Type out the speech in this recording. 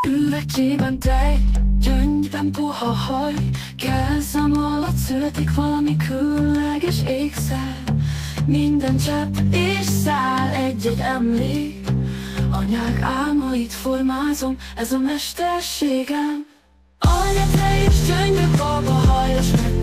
Üvegcsében tej, gyöngyben puha haj, kelszem alatt születik valami különleges ékszer. Minden csepp és szál egy-egy emlék, anyák álmait formázom, ez a mesterségem. Anyatej és gyöngyök, baba hajlas meg